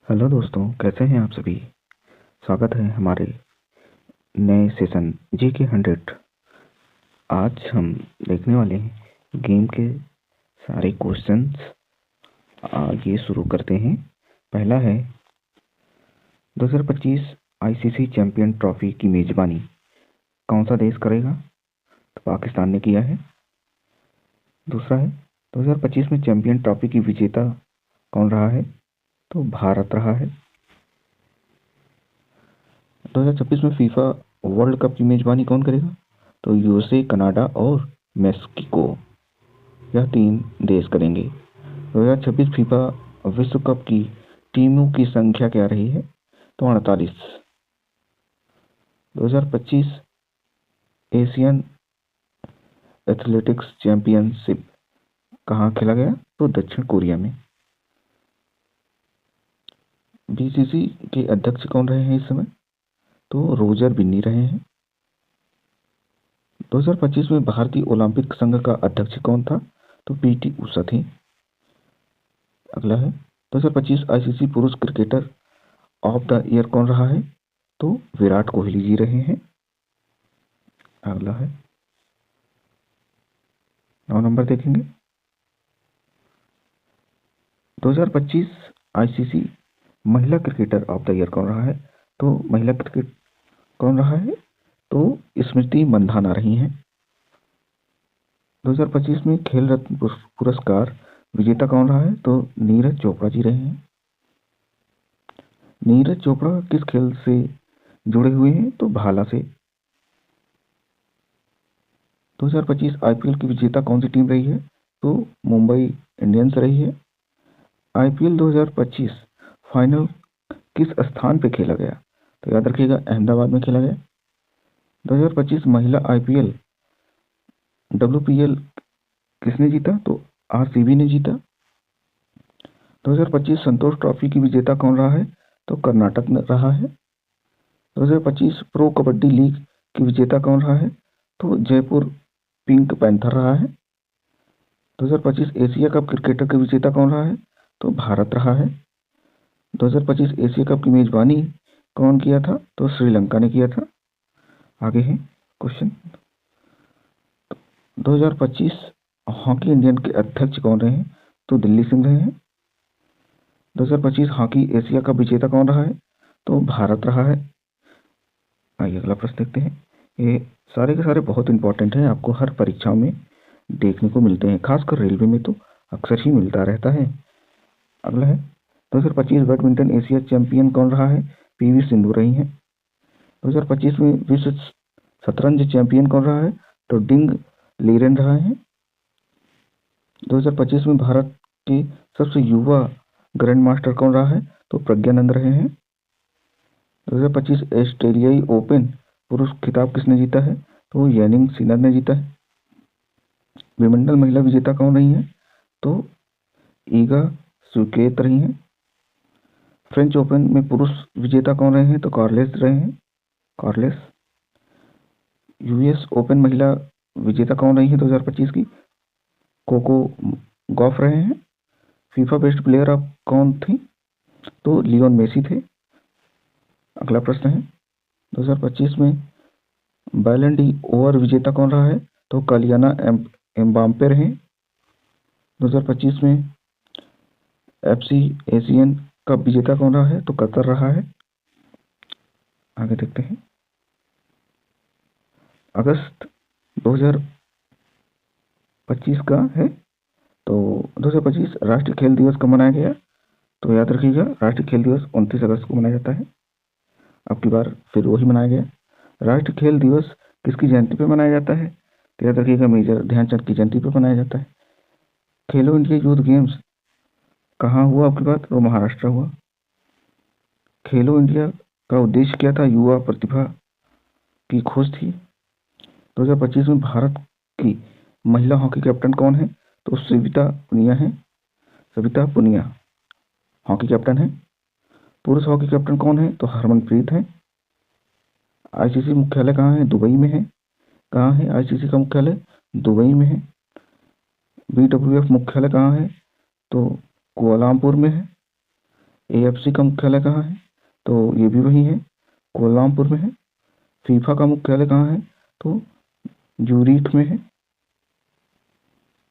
Hello दोस्तों, कैसे हैं आप सभी। स्वागत है हमारे नए सेशन जी के 100। आज हम देखने वाले हैं गेम के सारे क्वेश्चंस। आगे शुरू करते हैं। पहला है 2025 आईसीसी चैंपियन ट्रॉफी की मेजबानी कौन सा देश करेगा। तो पाकिस्तान ने किया है। दूसरा है 2025 में चैंपियन ट्रॉफी की विजेता कौन रहा है। तो भारत रहा है। 2026 में फीफा वर्ल्ड कप की मेजबानी कौन करेगा। तो यूएसए, कनाडा और मेक्सिको, यह 3 देश करेंगे। 2026 फीफा विश्व कप की टीमों की संख्या क्या रही है। तो 48। 2025 एशियन एथलेटिक्स चैंपियनशिप कहाँ खेला गया। तो दक्षिण कोरिया में। बीसीसी के अध्यक्ष कौन रहे हैं इस समय। तो रोजर बिन्नी रहे हैं। 2025 में भारतीय ओलंपिक संघ का अध्यक्ष कौन था। तो पीटी उषा थी। अगला है 2025 आईसीसी पुरुष क्रिकेटर ऑफ द ईयर कौन रहा है। तो विराट कोहली जी रहे हैं। अगला है 9 नंबर देखेंगे। 2025 आईसीसी महिला क्रिकेटर ऑफ द ईयर कौन रहा है। तो महिला क्रिकेट कौन रहा है। तो स्मृति मंधाना रही हैं। 2025 में खेल रत्न पुरस्कार विजेता कौन रहा है। तो नीरज चोपड़ा जी रहे हैं। नीरज चोपड़ा किस खेल से जुड़े हुए हैं। तो भाला से। 2025 आईपीएल की विजेता कौन सी टीम रही है। तो मुंबई इंडियंस रही है। आईपीएल 2025 फाइनल किस स्थान पे खेला गया। तो याद रखिएगा अहमदाबाद में खेला गया। 2025 महिला आईपीएल डब्ल्यूपीएल किसने जीता। तो आरसीबी ने जीता। 2025 संतोष ट्रॉफी की विजेता कौन रहा है। तो कर्नाटक रहा है। 2025 प्रो कबड्डी लीग की विजेता कौन रहा है। तो जयपुर पिंक पैंथर रहा है। 2025 एशिया कप क्रिकेटर का विजेता कौन रहा है। तो भारत रहा है। 2025 एशिया कप की मेजबानी कौन किया था। तो श्रीलंका ने किया था। आगे है क्वेश्चन 2025 हॉकी इंडियन के अध्यक्ष कौन रहे हैं। तो दिल्ली सिंह रहे हैं। 2025 हॉकी एशिया कप विजेता कौन रहा है। तो भारत रहा है। आइए अगला प्रश्न देखते हैं। ये सारे के सारे बहुत इंपॉर्टेंट हैं, आपको हर परीक्षाओं में देखने को मिलते हैं, खासकर रेलवे में तो अक्सर ही मिलता रहता है। अगला है 2025 बैडमिंटन एशिया चैंपियन कौन रहा है। पीवी सिंधु रही हैं। 2025 में विश्व शतरंज चैंपियन कौन रहा है। तो डिंग लीरेन रहा है। 2025 में भारत के सबसे युवा ग्रैंड मास्टर कौन रहा है। तो प्रज्ञानंद रहे हैं। 2025 ऑस्ट्रेलियाई ओपन पुरुष खिताब किसने जीता है। तो यानिंग सिनर ने जीता है। विंबलडन महिला विजेता कौन रही है। तो ईगा स्विकेत रही हैं। फ्रेंच ओपन में पुरुष विजेता कौन रहे हैं। तो कार्लेस रहे हैं। कार्लेस। यूएस ओपन महिला विजेता कौन रही है 2025 की। कोको गॉफ रहे हैं। फीफा बेस्ट प्लेयर ऑफ कौन थी। तो लियोन मेसी थे। अगला प्रश्न है 2025 में बैलन डी ओवर विजेता कौन रहा है। तो कालियाना एम्बाप्पे रहे। 2025 में एफसी एशियन कप विजेता कौन रहा है। तो कतर रहा है। आगे देखते हैं अगस्त 2025 का है। तो 2025 राष्ट्रीय खेल दिवस कब मनाया गया। तो याद रखिएगा राष्ट्रीय खेल दिवस 29 अगस्त को मनाया जाता है। अब की बार फिर वही मनाया गया। राष्ट्रीय खेल दिवस किसकी जयंती पे मनाया जाता है। तो याद रखिएगा मेजर ध्यानचंद की जयंती पे मनाया जाता है। खेलो इंडिया यूथ गेम्स कहाँ हुआ आपकी बात। तो महाराष्ट्र हुआ। खेलो इंडिया का उद्देश्य क्या था। युवा प्रतिभा की खोज थी। 2025 में भारत की महिला हॉकी कैप्टन कौन है। तो सविता पुनिया है। सविता पुनिया हॉकी कैप्टन है। पुरुष हॉकी कैप्टन कौन है। तो हरमनप्रीत है। आईसीसी मुख्यालय कहाँ है। दुबई में है। कहाँ है आईसीसी का मुख्यालय। दुबई में है। बीडब्ल्यूएफ मुख्यालय कहाँ है। तो कुआलालंपुर में है। AFC का मुख्यालय कहाँ है? तो ये भी वही है, कोलालमपुर में है। फीफा का मुख्यालय कहाँ है? तो ज्यूरिख में है।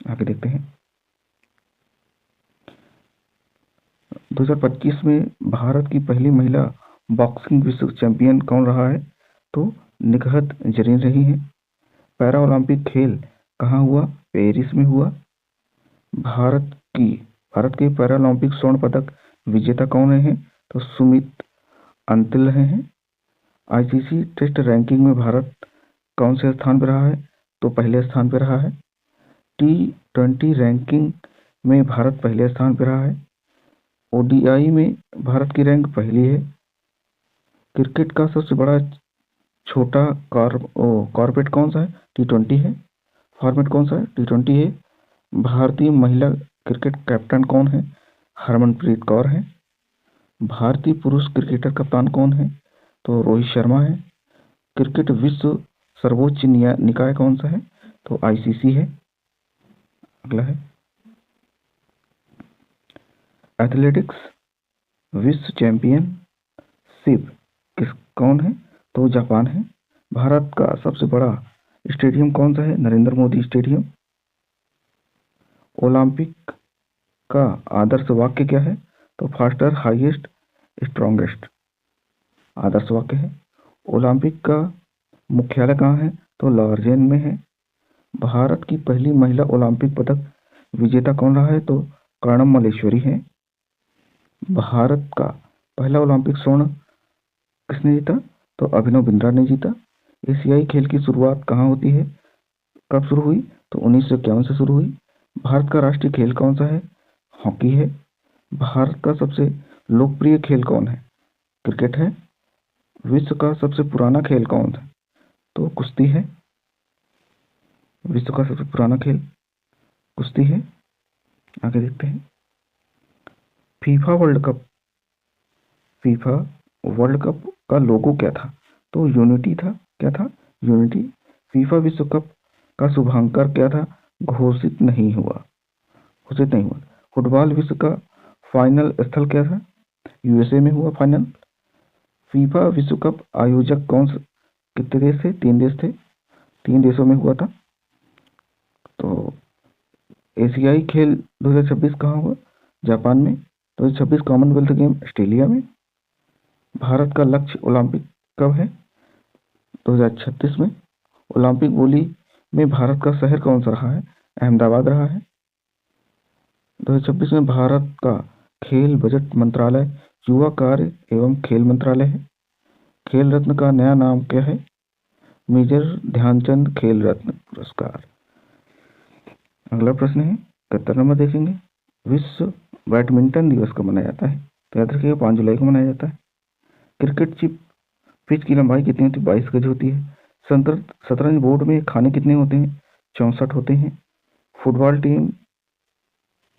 आगे देखते हैं। 2025 में भारत की पहली महिला बॉक्सिंग विश्व चैंपियन कौन रहा है? तो निकहत जरीन रही है। पैरा ओलंपिक खेल कहाँ हुआ? पेरिस में हुआ। भारत की भारत के पैरालंपिक स्वर्ण पदक विजेता कौन है? तो सुमित अंतिल रहे हैं। आईसीसी टेस्ट रैंकिंग में भारत कौन से स्थान पर रहा है? तो पहले स्थान पर रहा है। T20 रैंकिंग में भारत पहले स्थान पर रहा है। ओडीआई में भारत की रैंक पहली है। क्रिकेट का सबसे बड़ा छोटा कॉर्पोरेट कौन सा है? T20 है। फॉर्मेट कौन सा है? T20 है। भारतीय महिला क्रिकेट कैप्टन कौन है? हरमनप्रीत कौर है। भारतीय पुरुष क्रिकेटर कप्तान कौन है? तो रोहित शर्मा है। क्रिकेट विश्व सर्वोच्च निकाय कौन सा है? तो आईसीसी है। अगला है एथलेटिक्स विश्व चैंपियनशिप कौन है? तो जापान है। भारत का सबसे बड़ा स्टेडियम कौन सा है? नरेंद्र मोदी स्टेडियम। ओलंपिक का आदर्श वाक्य क्या है? तो फास्टर, हाईएस्ट, स्ट्रॉन्गेस्ट आदर्श वाक्य है। ओलंपिक का मुख्यालय कहाँ है? तो लॉर्जेन में है। भारत की पहली महिला ओलंपिक पदक विजेता कौन रहा है? तो कर्णम मल्लेश्वरी है। भारत का पहला ओलंपिक स्वर्ण किसने जीता? तो अभिनव बिंद्रा ने जीता। एशियाई खेल की शुरुआत कहाँ होती है? कब शुरू हुई? तो 1951 से शुरू हुई। भारत का राष्ट्रीय खेल कौन सा है? हॉकी है। भारत का सबसे लोकप्रिय खेल कौन है? क्रिकेट है। विश्व का सबसे पुराना खेल कौन है? तो कुश्ती है। विश्व का सबसे पुराना खेल कुश्ती है। आगे देखते हैं। फीफा वर्ल्ड कप का लोगो क्या था? तो यूनिटी था। क्या था? यूनिटी। फीफा विश्व कप का शुभांकर क्या था? घोषित नहीं हुआ। फुटबॉल विश्व का फाइनल स्थल क्या था? यूएसए में हुआ फाइनल। फीफा विश्व कप आयोजक कितने देश थे? 3 देश थे। 3 देशों में हुआ था। तो एशियाई खेल 2026 कहाँ हुआ? जापान में। 2026 कॉमनवेल्थ गेम ऑस्ट्रेलिया में। भारत का लक्ष्य ओलंपिक कब है? 2036 में। ओलंपिक बोली में भारत का शहर कौन सा रहा है? अहमदाबाद रहा है। 2026 में भारत का खेल बजट मंत्रालय युवा कार्य एवं खेल मंत्रालय है। खेल रत्न का नया नाम क्या है? मेजर ध्यानचंद खेल रत्न पुरस्कार। अगला प्रश्न है 71 नंबर देखेंगे। विश्व बैडमिंटन दिवस कब मनाया जाता है? तो याद रखिएगा 5 जुलाई को मनाया जाता है। क्रिकेट पिच की लंबाई कितनी होती है? 22 गज होती है। शतरंज बोर्ड में खाने कितने होते हैं? 64 होते हैं। फुटबॉल टीम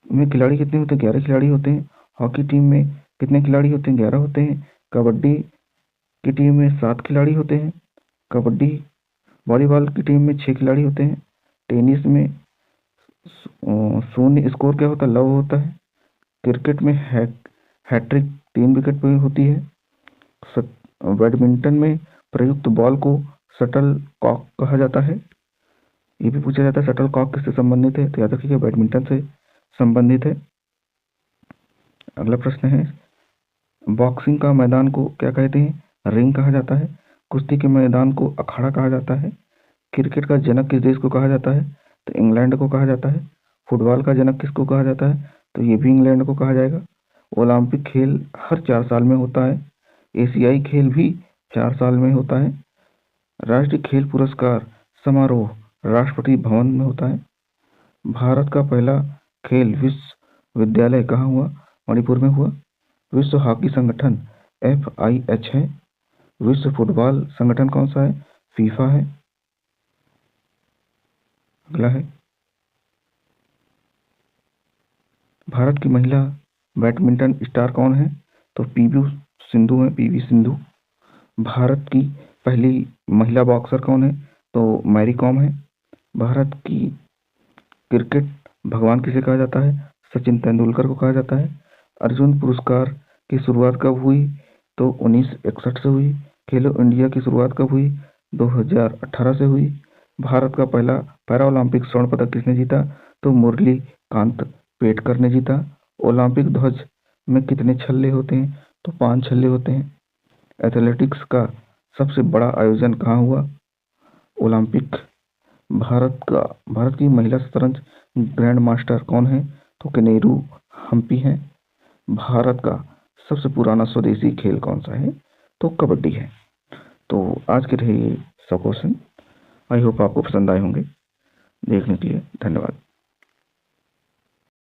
में खिलाड़ी कितने होते हैं? 11 खिलाड़ी होते हैं। हॉकी टीम में कितने खिलाड़ी होते हैं? 11 होते हैं। कबड्डी की टीम में 7 खिलाड़ी होते हैं। वॉलीबॉल की टीम में 6 खिलाड़ी होते हैं। टेनिस में शून्य स्कोर क्या होता है? लव होता है। क्रिकेट में हैट्रिक 3 विकेट पर होती है। बैडमिंटन में प्रयुक्त बॉल को शटल कॉक कहा जाता है। ये भी पूछा जाता है शटल कॉक किससे संबंधित है? तो याद रखिएगा बैडमिंटन से संबंधित है। अगला प्रश्न है बॉक्सिंग का मैदान को क्या कहते हैं? रिंग कहा जाता है। कुश्ती के मैदान को अखाड़ा कहा जाता है। क्रिकेट का जनक किस देश को कहा जाता है? तो इंग्लैंड को कहा जाता है। फुटबॉल का जनक किसको कहा जाता है? तो ये भी इंग्लैंड को कहा जाएगा। ओलंपिक खेल हर 4 साल में होता है। एशियाई खेल भी 4 साल में होता है। राष्ट्रीय खेल पुरस्कार समारोह राष्ट्रपति भवन में होता है। भारत का पहला खेल विश्वविद्यालय कहाँ हुआ? मणिपुर में हुआ। विश्व हॉकी संगठन FIH है। विश्व फुटबॉल संगठन कौन सा है? फीफा है। अगला है भारत की महिला बैडमिंटन स्टार कौन है? तो PV सिंधु है। PV सिंधु। भारत की पहली महिला बॉक्सर कौन है? तो मैरी कॉम है। भारत की क्रिकेट भगवान किसे कहा जाता है? सचिन तेंदुलकर को कहा जाता है। अर्जुन पुरस्कार की शुरुआत कब हुई? तो 1961 से हुई। खेलो इंडिया की शुरुआत कब हुई? 2018 से हुई। भारत का पहला पैरा ओलंपिक स्वर्ण पदक किसने जीता? तो मुरली कांत पेटकर ने जीता। ओलंपिक ध्वज में कितने छल्ले होते हैं? तो 5 छल्ले होते हैं। एथलेटिक्स का सबसे बड़ा आयोजन कहाँ हुआ? ओलंपिक। भारत की महिला शतरंज ग्रैंड मास्टर कौन है? तो कनेरू हम्पी है। भारत का सबसे पुराना स्वदेशी खेल कौन सा है? तो कबड्डी है। तो आज के रहे 100 क्वेश्चन। आई होप आपको पसंद आए होंगे। देखने के लिए धन्यवाद।